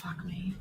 Fuck me.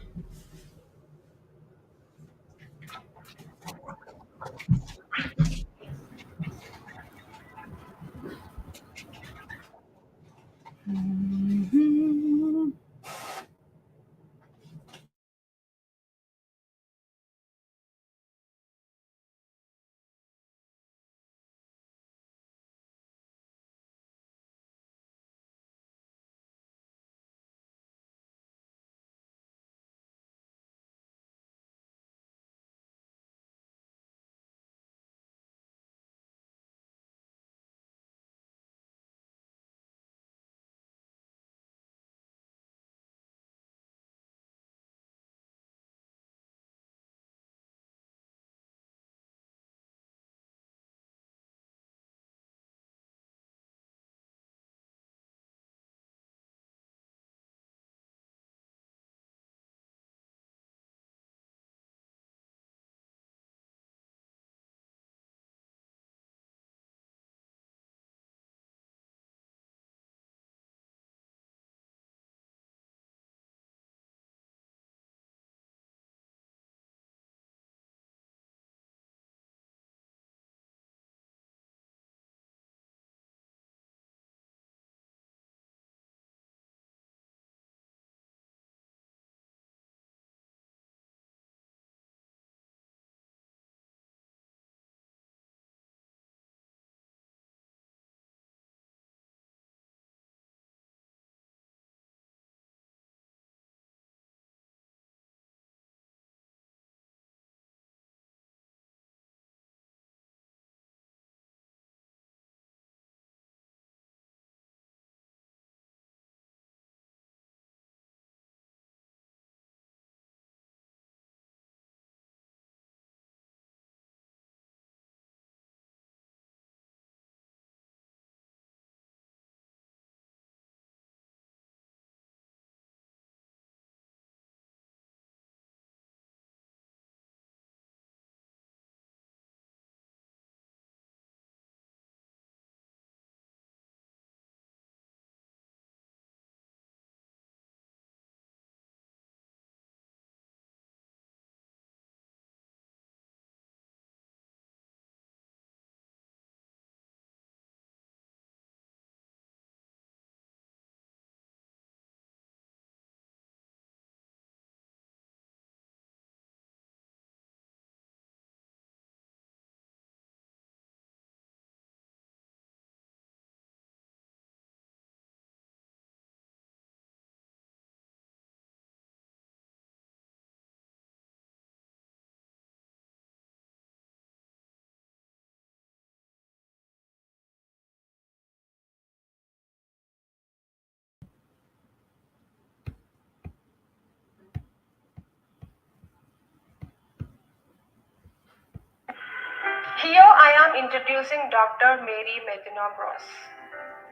Here I am introducing Dr. Mary Medina Gross.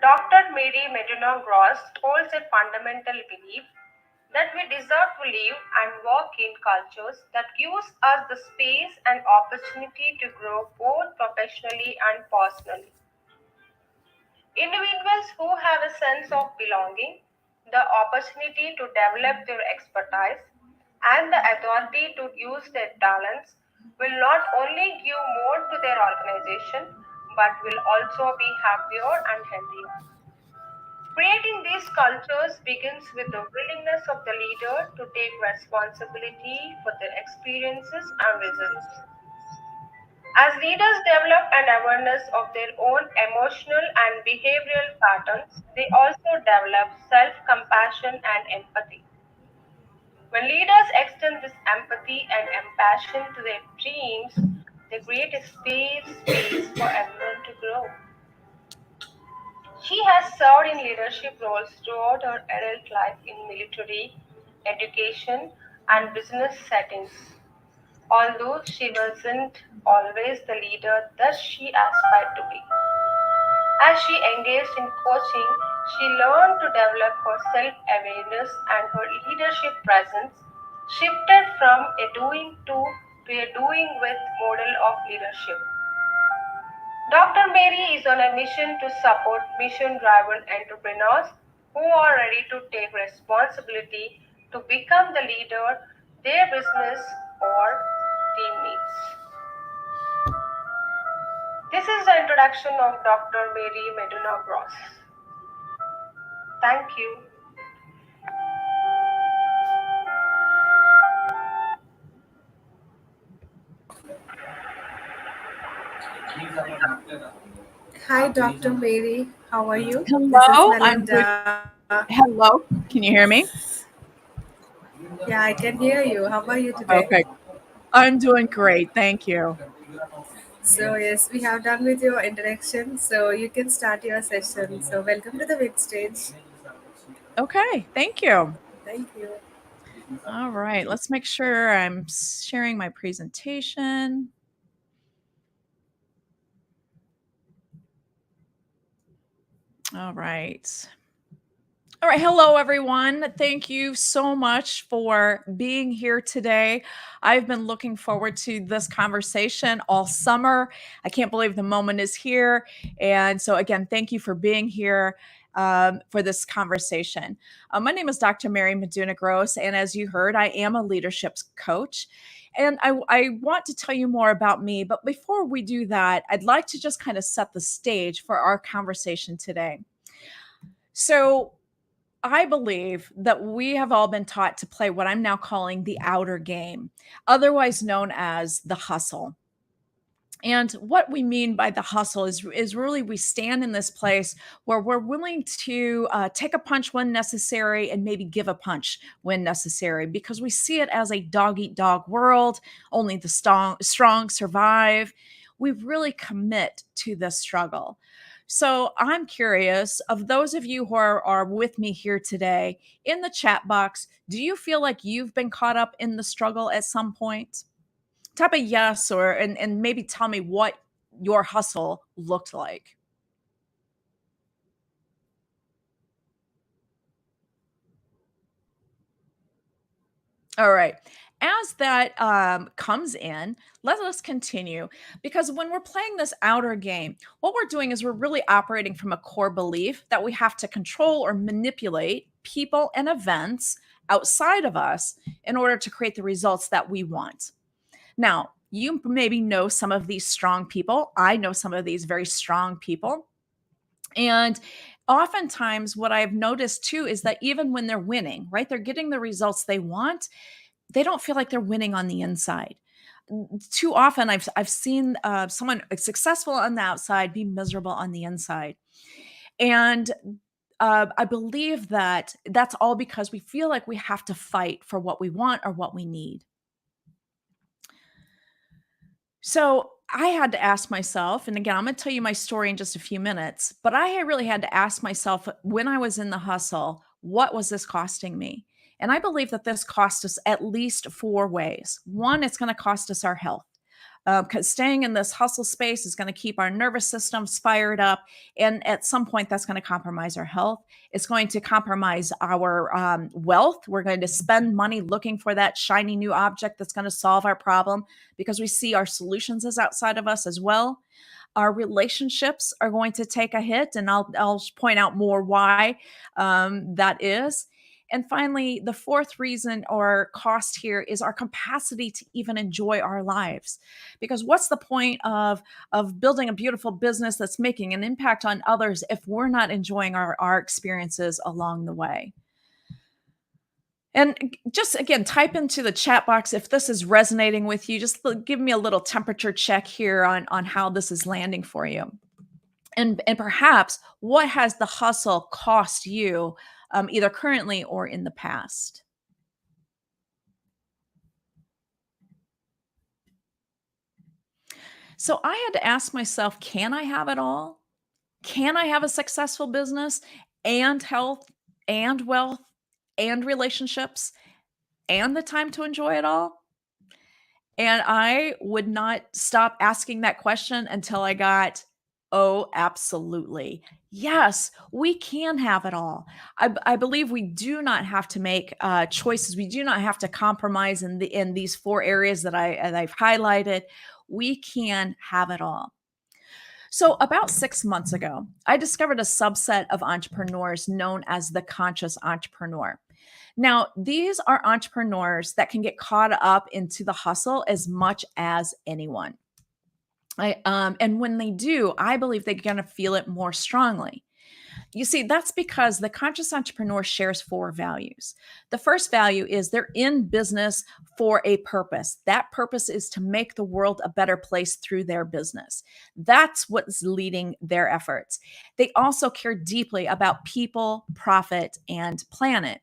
Dr. Mary Medina Gross holds a fundamental belief that we deserve to live and work in cultures that gives us the space and opportunity to grow both professionally and personally. Individuals who have a sense of belonging, the opportunity to develop their expertise, and the authority to use their talents will not only give more to their organization but will also be happier and healthier. Creating these cultures begins with the willingness of the leader to take responsibility for their experiences and results. As leaders develop an awareness of their own emotional and behavioral patterns, they also develop self compassion and empathy. When leaders extend this empathy and compassion to their teams, they create a space for everyone to grow. She has served in leadership roles throughout her adult life in military, education, and business settings. Although she wasn't always the leader that she aspired to be. As she engaged in coaching, she learned to develop her self awareness and her leadership presence shifted from a doing to a doing with model of leadership. Dr. Mary is on a mission to support mission driven entrepreneurs who are ready to take responsibility to become the leader their business or team needs. This is the introduction of Dr. Mary Meduna Gross. Thank you. Hi, Dr. Mary. How are you? This is Hello, I'm good. Melinda. Hello, can you hear me? Yeah, I can hear you. How are you today? Okay, I'm doing great. Thank you. So, yes, we have done with your introduction. So, you can start your session. So, welcome to the big stage. Okay, thank you. Thank you. All right, let's make sure I'm sharing my presentation. All right. All right. Hello, everyone. Thank you so much for being here today. I've been looking forward to this conversation all summer. I can't believe the moment is here. And so, again, thank you for being here for this conversation. My name is Dr. Mary Meduna Gross. And as you heard, I am a leadership coach. And I want to tell you more about me. But before we do that, I'd like to just kind of set the stage for our conversation today. So, I believe that we have all been taught to play what I'm now calling the outer game, otherwise known as the hustle. And what we mean by the hustle is really we stand in this place where we're willing to take a punch when necessary and maybe give a punch when necessary because we see it as a dog eat dog world. Only the strong survive. We really commit to the struggle. So I'm curious of those of you who are with me here today in the chat box, do you feel like you've been caught up in the struggle at some point? Type a yes or and maybe tell me what your hustle looked like. All right. As that comes in, let us continue because when we're playing this outer game, what we're doing is we're really operating from a core belief that we have to control or manipulate people and events outside of us in order to create the results that we want. Now, you maybe know some of these strong people. I know some of these very strong people. And oftentimes, what I've noticed too is that even when they're winning, right, they're getting the results they want, they don't feel like they're winning on the inside. Too often, I've seen someone successful on the outside be miserable on the inside, and I believe that that's all because we feel like we have to fight for what we want or what we need. So I had to ask myself, and again, I'm going to tell you my story in just a few minutes, but I really had to ask myself when I was in the hustle, what was this costing me? And I believe that this cost us at least four ways. One, it's going to cost us our health because staying in this hustle space is going to keep our nervous systems fired up. And at some point, that's going to compromise our health. It's going to compromise our wealth. We're going to spend money looking for that shiny new object that's going to solve our problem because we see our solutions as outside of us as well. Our relationships are going to take a hit, and I'll point out more why that is. And finally, the fourth reason or cost here is our capacity to even enjoy our lives. Because what's the point of building a beautiful business that's making an impact on others if we're not enjoying our experiences along the way? And just again, type into the chat box if this is resonating with you. Just give me a little temperature check here on how this is landing for you. And perhaps what has the hustle cost you either currently or in the past? So I had to ask myself, can I have it all? Can I have a successful business and health and wealth and relationships and the time to enjoy it all? And I would not stop asking that question until I got, oh, absolutely. Yes, we can have it all. I believe we do not have to make choices. We do not have to compromise in these four areas that I've highlighted. We can have it all. So, about 6 months ago, I discovered a subset of entrepreneurs known as the conscious entrepreneur. Now, these are entrepreneurs that can get caught up into the hustle as much as anyone. And when they do, I believe they're going to feel it more strongly. You see, that's because the conscious entrepreneur shares four values. The first value is they're in business for a purpose. That purpose is to make the world a better place through their business. That's what's leading their efforts. They also care deeply about people, profit, and planet.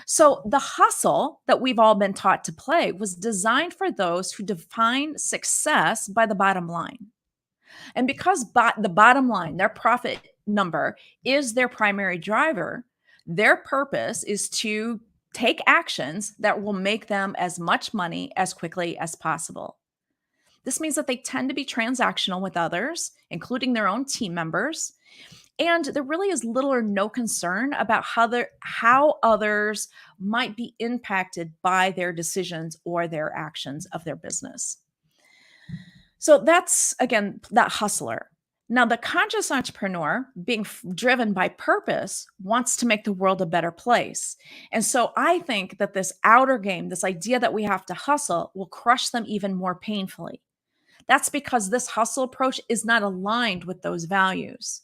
So the hustle that we've all been taught to play was designed for those who define success by the bottom line. And because the bottom line, their profit number, is their primary driver, their purpose is to take actions that will make them as much money as quickly as possible. This means that they tend to be transactional with others, including their own team members. And there really is little or no concern about how others might be impacted by their decisions or their actions of their business. So that's, again, that hustler. Now, the conscious entrepreneur, being driven by purpose, wants to make the world a better place. And so I think that this outer game, this idea that we have to hustle, will crush them even more painfully. That's because this hustle approach is not aligned with those values.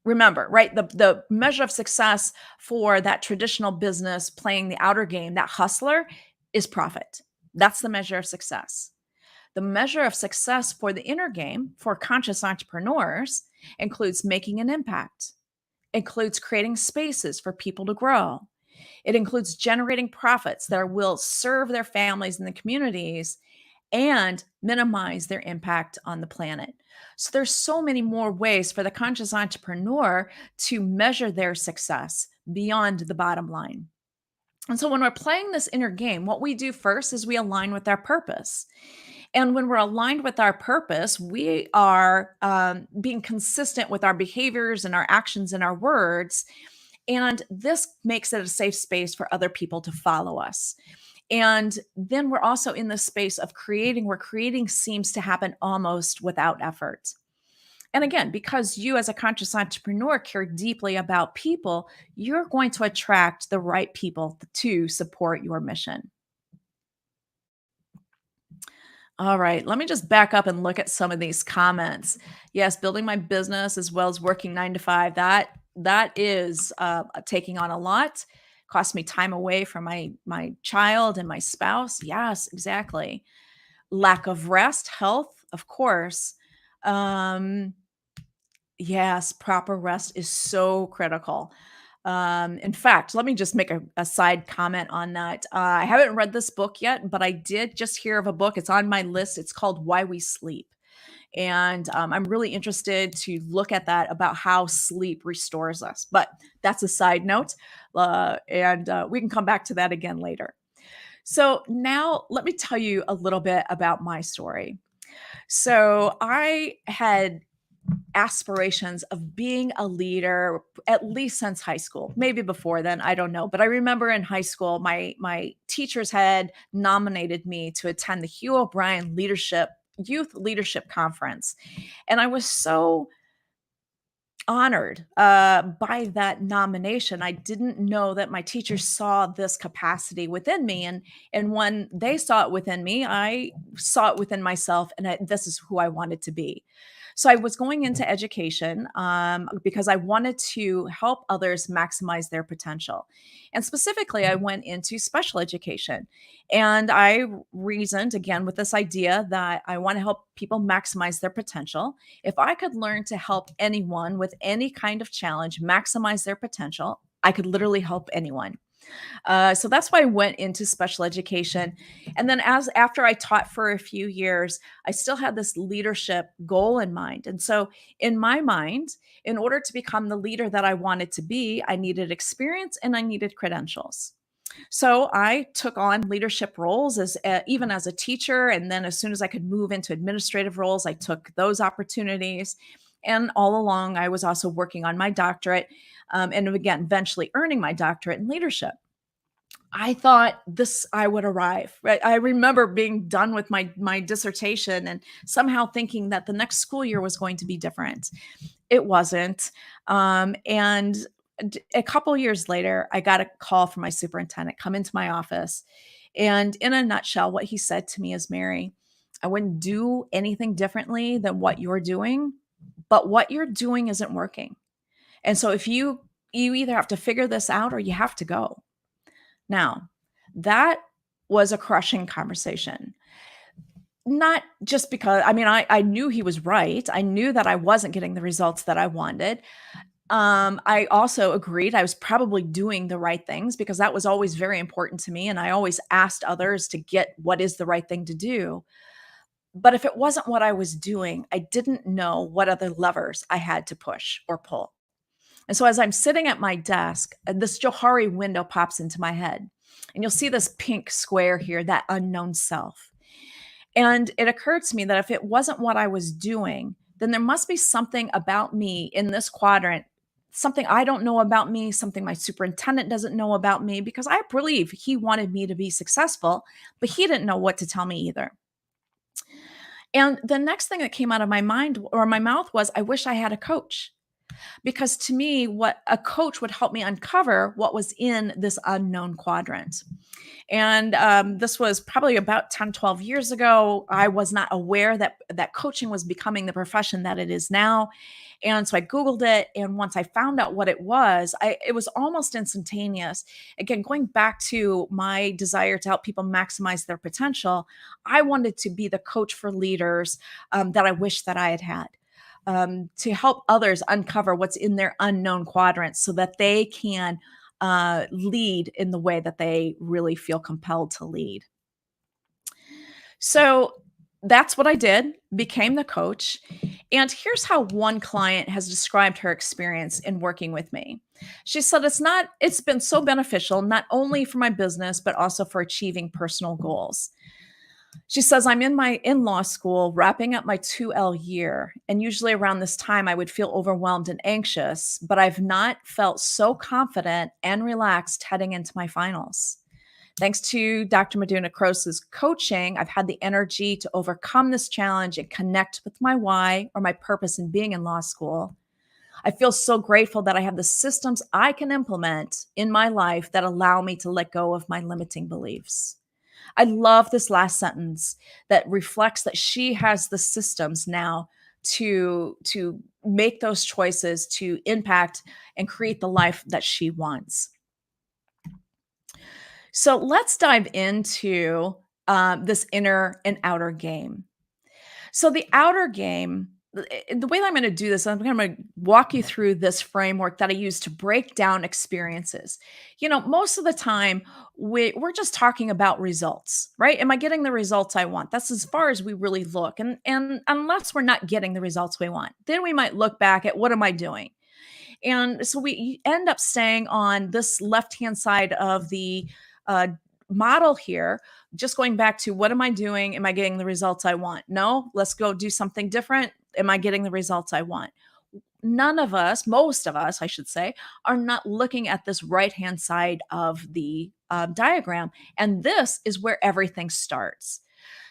Remember, right? The measure of success for that traditional business playing the outer game, that hustler, is profit. That's the measure of success. The measure of success for the inner game for conscious entrepreneurs includes making an impact, includes creating spaces for people to grow. It includes generating profits that will serve their families and the communities and minimize their impact on the planet. So there's so many more ways for the conscious entrepreneur to measure their success beyond the bottom line. And so when we're playing this inner game, what we do first is we align with our purpose. And when we're aligned with our purpose, we are being consistent with our behaviors and our actions and our words. And this makes it a safe space for other people to follow us. And then we're also in the space of creating, where creating seems to happen almost without effort. And again, because you as a conscious entrepreneur care deeply about people, you're going to attract the right people to support your mission. All right, let me just back up and look at some of these comments. Yes, building my business as well as working 9 to 5. That is taking on a lot. Cost me time away from my child and my spouse. Yes, exactly. Lack of rest, health, of course. Um, yes, proper rest is so critical. In fact, let me just make a side comment on that. I haven't read this book yet, but I did just hear of a book. It's on my list. It's called Why We Sleep. And I'm really interested to look at that, about how sleep restores us. But that's a side note. And we can come back to that again later. So now let me tell you a little bit about my story. So I had aspirations of being a leader at least since high school, maybe before then, I don't know. But I remember in high school, my teachers had nominated me to attend the Hugh O'Brien Youth Leadership Conference. And I was so honored by that nomination. I didn't know that my teachers saw this capacity within me, and when they saw it within me, I saw it within myself, and this is who I wanted to be. So I was going into education because I wanted to help others maximize their potential. And specifically, I went into special education. And I reasoned again with this idea that I want to help people maximize their potential. If I could learn to help anyone with any kind of challenge maximize their potential, I could literally help anyone. So that's why I went into special education. And then after I taught for a few years, I still had this leadership goal in mind. And so in my mind, in order to become the leader that I wanted to be, I needed experience and I needed credentials. So I took on leadership roles as even as a teacher, and then as soon as I could move into administrative roles, I took those opportunities. And all along, I was also working on my doctorate, and again, eventually earning my doctorate in leadership. I thought I would arrive. Right? I remember being done with my dissertation and somehow thinking that the next school year was going to be different. It wasn't. And a couple years later, I got a call from my superintendent, come into my office. And in a nutshell, what he said to me is, Mary, I wouldn't do anything differently than what you're doing, but what you're doing isn't working. And so if you either have to figure this out or you have to go. Now, that was a crushing conversation. Not just because, I mean, I knew he was right. I knew that I wasn't getting the results that I wanted. I also agreed I was probably doing the right things because that was always very important to me. And I always asked others to get what is the right thing to do. But if it wasn't what I was doing, I didn't know what other levers I had to push or pull. And so as I'm sitting at my desk, this Johari window pops into my head. And you'll see this pink square here, that unknown self. And it occurred to me that if it wasn't what I was doing, then there must be something about me in this quadrant, something I don't know about me, something my superintendent doesn't know about me, because I believe he wanted me to be successful, but he didn't know what to tell me either. And the next thing that came out of my mind or my mouth was, I wish I had a coach. Because to me, what a coach would help me uncover what was in this unknown quadrant. And this was probably about 10, 12 years ago. I was not aware that coaching was becoming the profession that it is now. And so I Googled it. And once I found out what it was almost instantaneous. Again, going back to my desire to help people maximize their potential, I wanted to be the coach for leaders that I wish that I had had. To help others uncover what's in their unknown quadrants so that they can lead in the way that they really feel compelled to lead. So that's what I did, became the coach. And here's how one client has described her experience in working with me. She said, it's been so beneficial, not only for my business, but also for achieving personal goals. She says, I'm in law school, wrapping up my 2L year. And usually around this time, I would feel overwhelmed and anxious, but I've not felt so confident and relaxed heading into my finals. Thanks to Dr. Maduna Croce's coaching, I've had the energy to overcome this challenge and connect with my why or my purpose in being in law school. I feel so grateful that I have the systems I can implement in my life that allow me to let go of my limiting beliefs. I love this last sentence that reflects that she has the systems now to make those choices to impact and create the life that she wants. So let's dive into this inner and outer game. So the outer game, the way that I'm going to do this, I'm going to walk you through this framework that I use to break down experiences. Most of the time we're just talking about results, right? Am I getting the results I want? That's as far as we really look. And unless we're not getting the results we want, then we might look back at what am I doing? And so we end up staying on this left-hand side of the uh, model here, just going back to what am I doing? Am I getting the results I want? No, let's go do something different. Am I getting the results I want? None of us, most of us, I should say, are not looking at this right-hand side of the diagram. And this is where everything starts.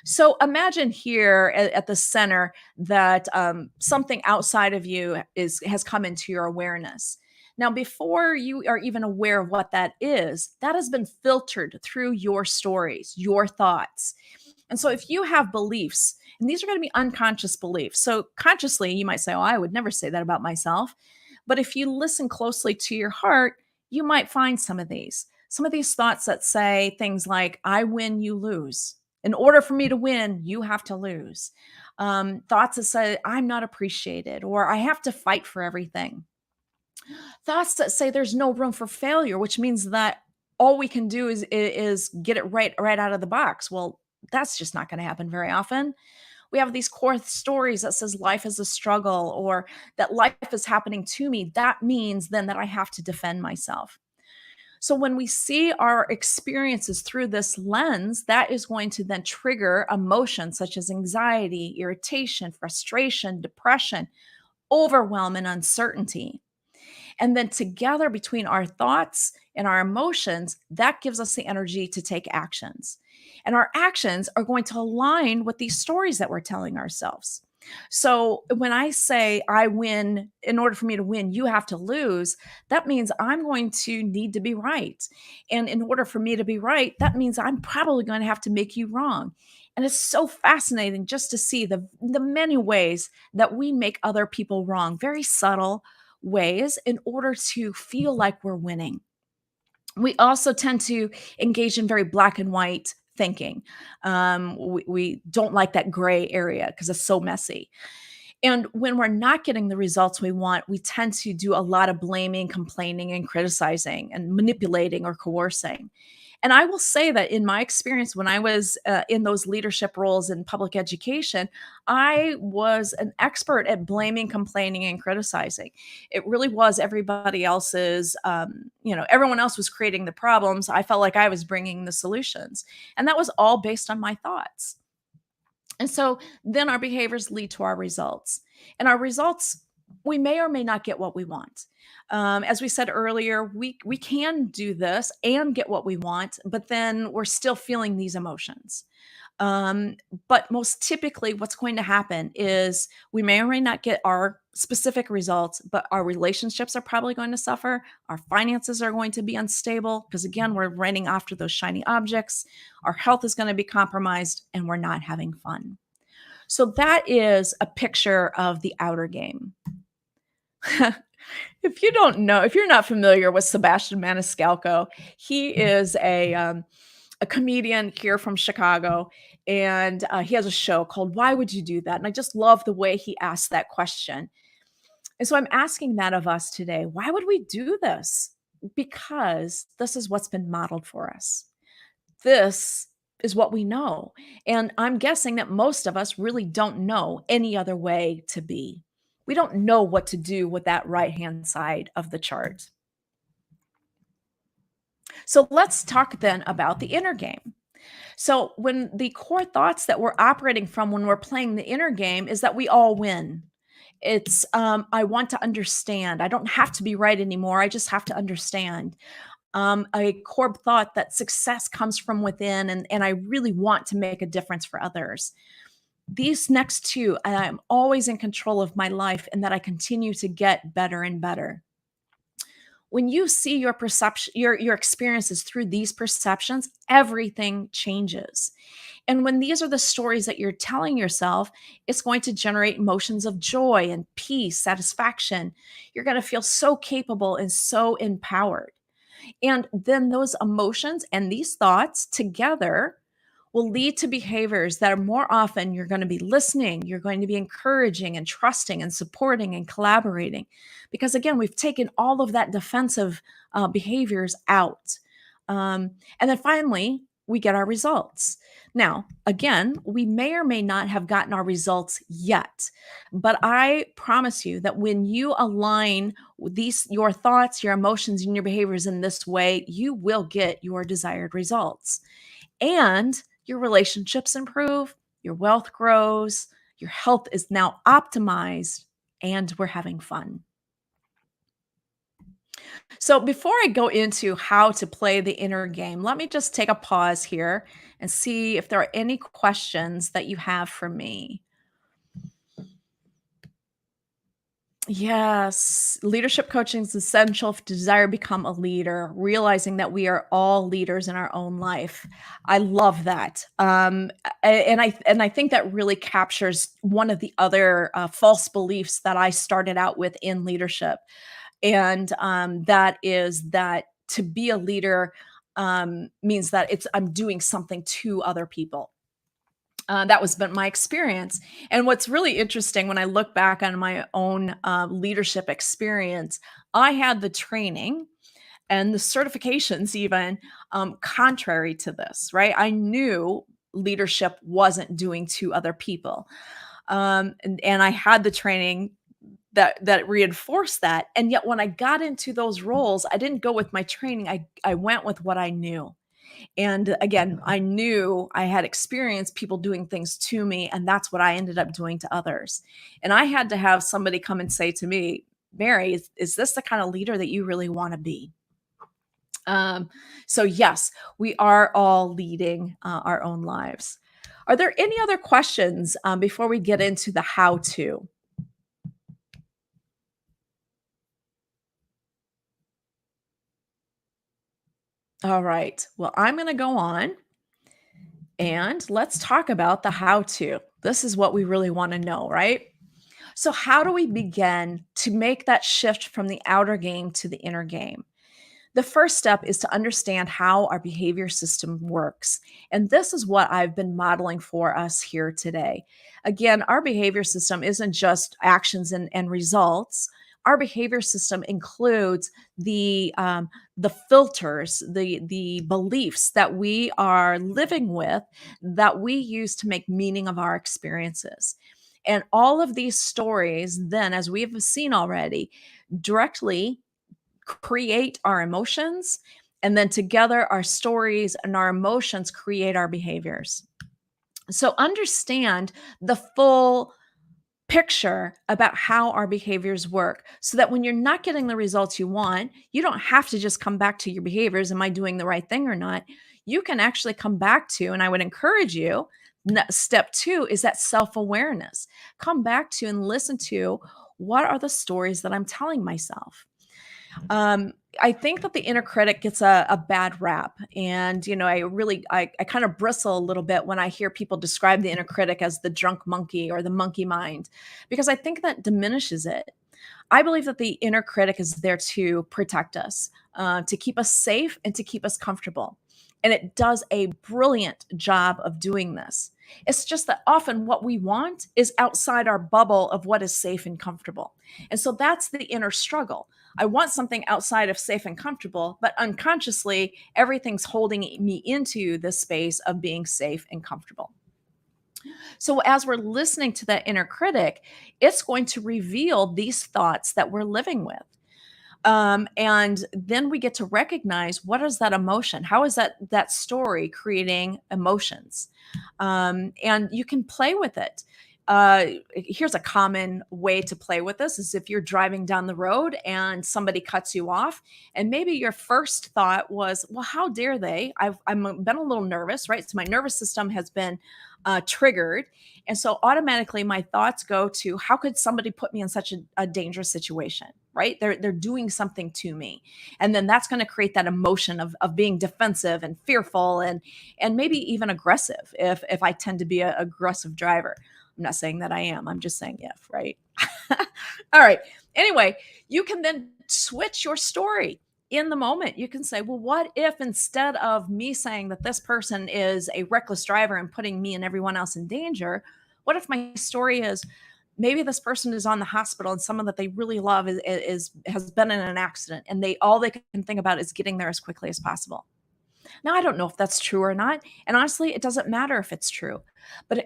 So imagine here at the center that something outside of you has come into your awareness. Now, before you are even aware of what that has been filtered through your stories, your thoughts. And so if you have beliefs, and these are going to be unconscious beliefs. So consciously, you might say, oh, I would never say that about myself. But if you listen closely to your heart, you might find some of these thoughts that say things like, I win, you lose. In order for me to win, you have to lose. Thoughts that say, I'm not appreciated, or I have to fight for everything. Thoughts that say there's no room for failure, which means that all we can do is get it right out of the box. Well, that's just not going to happen very often. We have these core stories that says life is a struggle or that life is happening to me. That means then that I have to defend myself. So when we see our experiences through this lens, that is going to then trigger emotions such as anxiety, irritation, frustration, depression, overwhelm, and uncertainty. And then together between our thoughts and our emotions, that gives us the energy to take actions. And our actions are going to align with these stories that we're telling ourselves. So when I say I win, in order for me to win, you have to lose, that means I'm going to need to be right. And in order for me to be right, that means I'm probably going to have to make you wrong. And it's so fascinating just to see the many ways that we make other people wrong, very subtle ways, in order to feel like we're winning. We also tend to engage in very black and white thinking. We don't like that gray area because it's so messy. And when we're not getting the results we want, we tend to do a lot of blaming, complaining, and criticizing and manipulating or coercing. And I will say that in my experience, when I was in those leadership roles in public education, I was an expert at blaming, complaining, and criticizing. It really was everybody else's, everyone else was creating the problems. I felt like I was bringing the solutions. And that was all based on my thoughts. And so then our behaviors lead to our results. And our results, we may or may not get what we want. As we said earlier, we can do this and get what we want, but then we're still feeling these emotions. Um, but most typically, what's going to happen is we may or may not get our specific results, but our relationships are probably going to suffer. Our finances are going to be unstable because, again, we're running after those shiny objects. Our health is going to be compromised, and we're not having fun. So, that is a picture of the outer game. If you don't know, if you're not familiar with Sebastian Maniscalco, he is a comedian here from Chicago, and he has a show called "Why Would You Do That?" And I just love the way he asked that question. And so I'm asking that of us today. Why would we do this? Because this is what's been modeled for us. This is what we know. And I'm guessing that most of us really don't know any other way to be. We don't know what to do with that right hand side of the chart. So let's talk then about the inner game. So, when the core thoughts that we're operating from when we're playing the inner game is that we all win. It's, I want to understand. I don't have to be right anymore. I just have to understand. A core thought that success comes from within, and I really want to make a difference for others. These next two, I'm always in control of my life and that I continue to get better and better. When you see your perception, your experiences through these perceptions, everything changes. And when these are the stories that you're telling yourself, it's going to generate emotions of joy and peace, satisfaction. You're going to feel so capable and so empowered. And then those emotions and these thoughts together will lead to behaviors that are more often you're going to be listening, you're going to be encouraging and trusting and supporting and collaborating. Because again, we've taken all of that defensive behaviors out. And then finally, we get our results. Now, again, we may or may not have gotten our results yet, but I promise you that when you align these your thoughts, your emotions, and your behaviors in this way, you will get your desired results. And your relationships improve, your wealth grows, your health is now optimized, and we're having fun. So, before I go into how to play the inner game, let me just take a pause here and see if there are any questions that you have for me. Yes, leadership coaching is essential if you desire to become a leader, realizing that we are all leaders in our own life. I love that. And I think that really captures one of the other false beliefs that I started out with in leadership. And that is that to be a leader means that I'm doing something to other people. That was been my experience. And what's really interesting when I look back on my own leadership experience, I had the training and the certifications, even contrary to this, right? I knew leadership wasn't doing to other people. And I had the training that reinforced that. And yet, when I got into those roles, I didn't go with my training. I went with what I knew. And again, I knew I had experienced people doing things to me, and that's what I ended up doing to others. And I had to have somebody come and say to me, Mary, is this the kind of leader that you really want to be? So, yes, we are all leading our own lives. Are there any other questions before we get into the how to? All right. Well, I'm going to go on and let's talk about the how to. This is what we really want to know, right? So, how do we begin to make that shift from the outer game to the inner game? The first step is to understand how our behavior system works. And this is what I've been modeling for us here today. Again, our behavior system isn't just actions and results. Our behavior system includes the filters, the beliefs that we are living with, that we use to make meaning of our experiences. And all of these stories, then, as we have seen already, directly create our emotions. And then together, our stories and our emotions create our behaviors. So understand the full picture about how our behaviors work so that when you're not getting the results you want, you don't have to just come back to your behaviors. Am I doing the right thing or not? You can actually come back to, and I would encourage you, step two is that self awareness. Come back to and listen to, what are the stories that I'm telling myself? I think that the inner critic gets a bad rap. And, I kind of bristle a little bit when I hear people describe the inner critic as the drunk monkey or the monkey mind, because I think that diminishes it. I believe that the inner critic is there to protect us, to keep us safe and to keep us comfortable. And it does a brilliant job of doing this. It's just that often what we want is outside our bubble of what is safe and comfortable. And so that's the inner struggle. I want something outside of safe and comfortable, but unconsciously, everything's holding me into this space of being safe and comfortable. So, as we're listening to that inner critic, it's going to reveal these thoughts that we're living with. And then we get to recognize, what is that emotion? How is that story creating emotions? And you can play with it. Here's a common way to play with this: is if you're driving down the road and somebody cuts you off, and maybe your first thought was, well, how dare they? I'm been a little nervous, right? So my nervous system has been triggered. And so automatically my thoughts go to, how could somebody put me in such a dangerous situation, right? They're doing something to me. And then that's going to create that emotion of being defensive and fearful, and maybe even aggressive if I tend to be an aggressive driver. I'm not saying that I am. I'm just saying if, right? All right. Anyway, you can then switch your story in the moment. You can say, well, what if instead of me saying that this person is a reckless driver and putting me and everyone else in danger, what if my story is, maybe this person is on the hospital and someone that they really love is has been in an accident, and they can think about is getting there as quickly as possible. Now, I don't know if that's true or not. And honestly, it doesn't matter if it's true.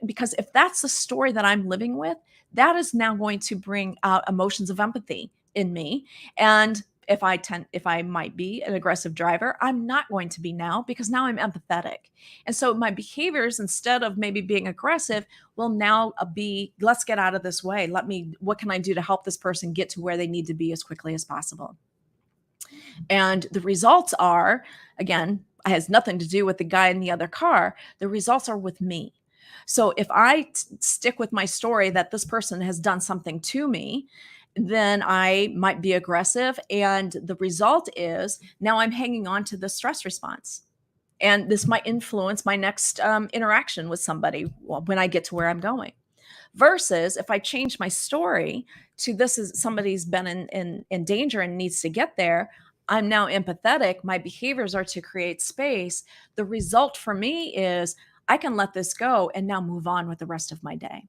Because if that's the story that I'm living with, that is now going to bring out emotions of empathy in me. And if I might be an aggressive driver, I'm not going to be now, because now I'm empathetic. And so my behaviors, instead of maybe being aggressive, will now be, let's get out of this way. What can I do to help this person get to where they need to be as quickly as possible? And the results are, again, it has nothing to do with the guy in the other car. The results are with me. So if I stick with my story that this person has done something to me, then I might be aggressive. And the result is, now I'm hanging on to the stress response. And this might influence my next interaction with somebody when I get to where I'm going. Versus if I change my story to, this is somebody's been in danger and needs to get there, I'm now empathetic. My behaviors are to create space. The result for me is, I can let this go and now move on with the rest of my day.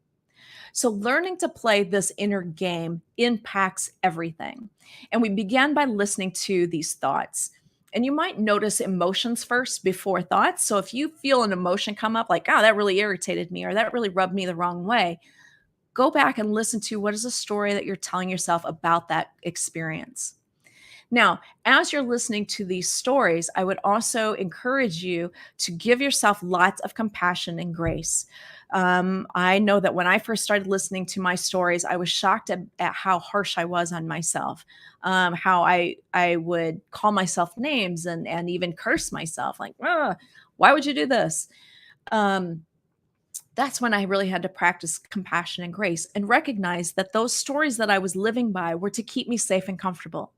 So, learning to play this inner game impacts everything. And we began by listening to these thoughts. And you might notice emotions first before thoughts. So, if you feel an emotion come up like, oh, that really irritated me, or that really rubbed me the wrong way, go back and listen to, what is the story that you're telling yourself about that experience. Now, as you're listening to these stories, I would also encourage you to give yourself lots of compassion and grace. I know that when I first started listening to my stories, I was shocked at how harsh I was on myself, how I would call myself names and even curse myself, like, why would you do this? Um, That's when I really had to practice compassion and grace and recognize that those stories that I was living by were to keep me safe and comfortable.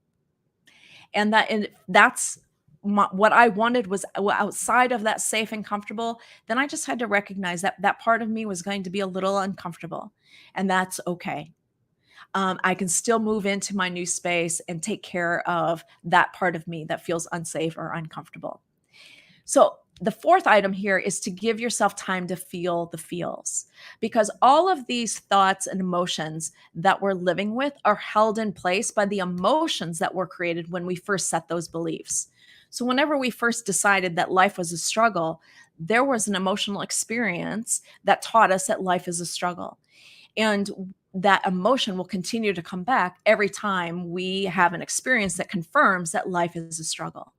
That's what I wanted was outside of that safe and comfortable. Then I just had to recognize that that part of me was going to be a little uncomfortable, and that's okay. I can still move into my new space and take care of that part of me that feels unsafe or uncomfortable. So, the fourth item here is to give yourself time to feel the feels, because all of these thoughts and emotions that we're living with are held in place by the emotions that were created when we first set those beliefs. So, whenever we first decided that life was a struggle, there was an emotional experience that taught us that life is a struggle. And that emotion will continue to come back every time we have an experience that confirms that life is a struggle.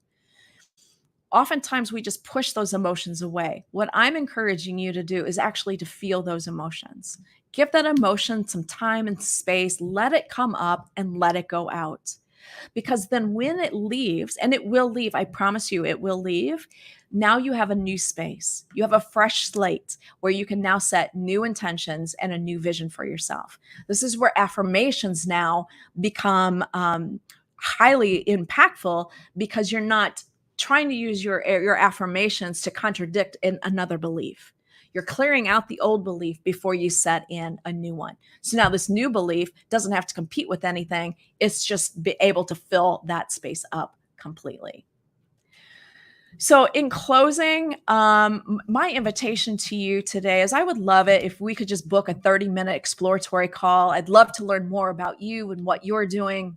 Oftentimes we just push those emotions away. What I'm encouraging you to do is actually to feel those emotions. Give that emotion some time and space, let it come up and let it go out. Because then when it leaves, and it will leave, I promise you, it will leave. Now you have a new space. You have a fresh slate where you can now set new intentions and a new vision for yourself. This is where affirmations now become highly impactful, because you're not trying to use your affirmations to contradict another belief. You're clearing out the old belief before you set in a new one. So now this new belief doesn't have to compete with anything. It's just be able to fill that space up completely. So, in closing, my invitation to you today is I would love it if we could just book a 30-minute exploratory call. I'd love to learn more about you and what you're doing,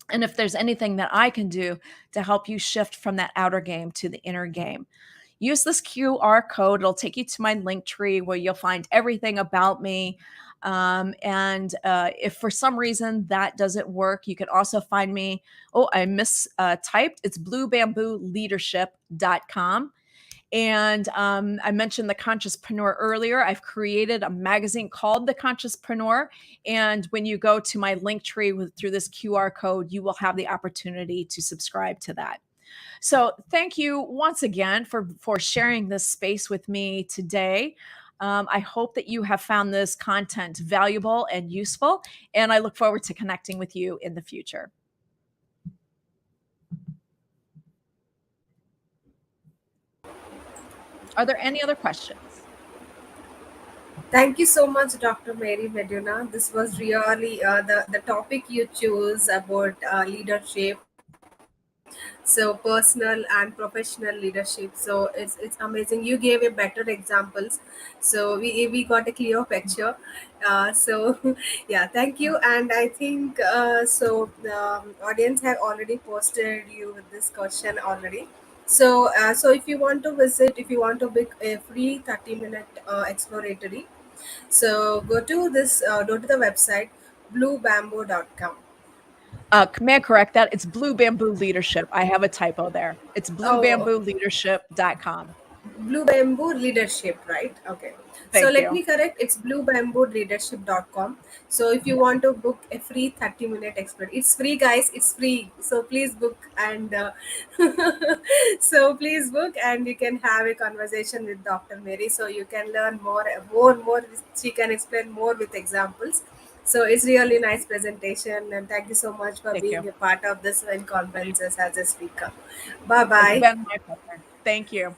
and if there's anything that I can do to help you shift from that outer game to the inner game. Use this QR code. It'll take you to my link tree where you'll find everything about me. And if for some reason that doesn't work, you can also find me. Oh, I mistyped. It's bluebambooleadership.com. And I mentioned the Consciouspreneur earlier. I've created a magazine called The Consciouspreneur. And when you go to my link tree through this QR code, you will have the opportunity to subscribe to that. So thank you once again for sharing this space with me today. I hope that you have found this content valuable and useful, and I look forward to connecting with you in the future. Are there any other questions? Thank you so much, Dr. Mary Meduna. This was really the topic you chose about leadership, so personal and professional leadership. So it's amazing. You gave a better examples, so we got a clear picture. So yeah, thank you. And I think so. The audience have already posted you with this question already. So if you want to visit, if you want to book a free 30-minute exploratory, so go to the website bluebamboo.com. May I correct that? It's Blue Bamboo Leadership. I have a typo there. It's Oh, bluebambooleadership.com. Blue Bamboo Leadership, right? Okay. So Thank let you. me correct. It's bluebambooleadership.com. So if you want to book a free 30-minute expert, it's free, guys. It's free. So please book and so please book and you can have a conversation with Dr. Mary. So you can learn more. She can explain more with examples. So it's really nice presentation, and thank you so much for Thank you. being a part of this WYN conferences as a speaker. Bye It's bye. been my pleasure. Thank you.